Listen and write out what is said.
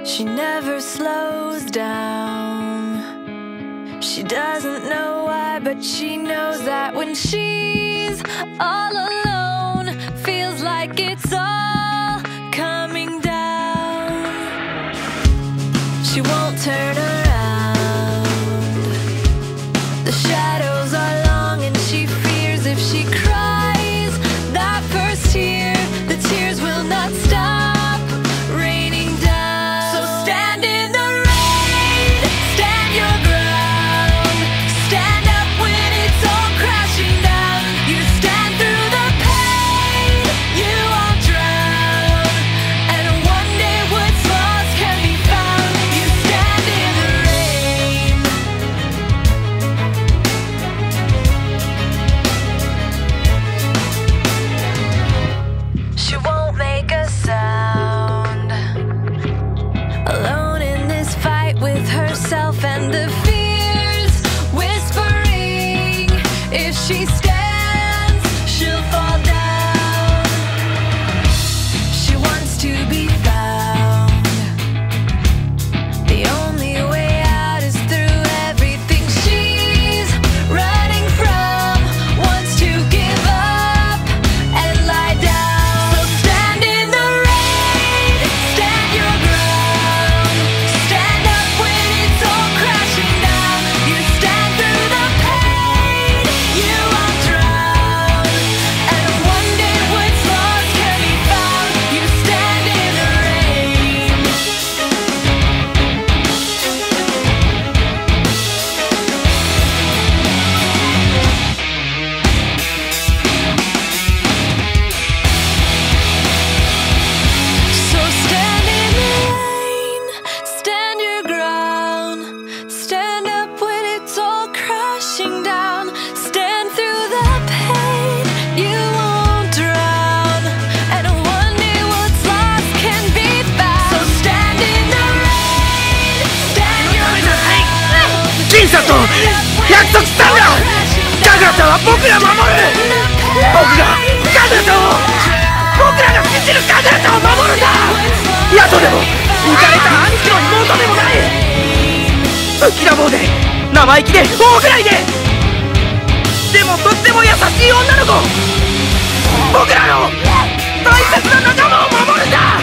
She never slows down. She doesn't know why, but she knows that when she's all alone, feels like it's all coming down. She won't turn around. The shadows are long and she fears if she cries that first tear, the tears will not stop raining down. So stand in the rain, stand your ground, stand up when it's all crashing down. You stand through the pain, you won't drown, and one day what's lost can be found. You stand in the rain. She won't make a sound, alone in this fight with herself and the fears whispering. If she stands, she'll fall down. She wants to be found. The only way out is through everything she's running from. Wants to give up and lie down. So stand in the rain, stand your ground, stand up when it's all crashing down. You stand through the pain, you won't drown, and one day what's lost can be found. You stand in the rain. So stand in the rain, stand your ground, stand up when it's all crashing down, stand through the pain, you won't drown, and one day what's lost can be found. So stand in the rain, stand your ground. 銀さんと約束したんだ。彼女は僕ら守る。僕が彼女を、僕らが信じる彼女を守るんだ。ヤトでも浮かれた兄貴の妹でもない。ぶっきらぼうで生意気で大食らいで、でもとっても優しい女の子。僕らの大切な仲間を守るんだ。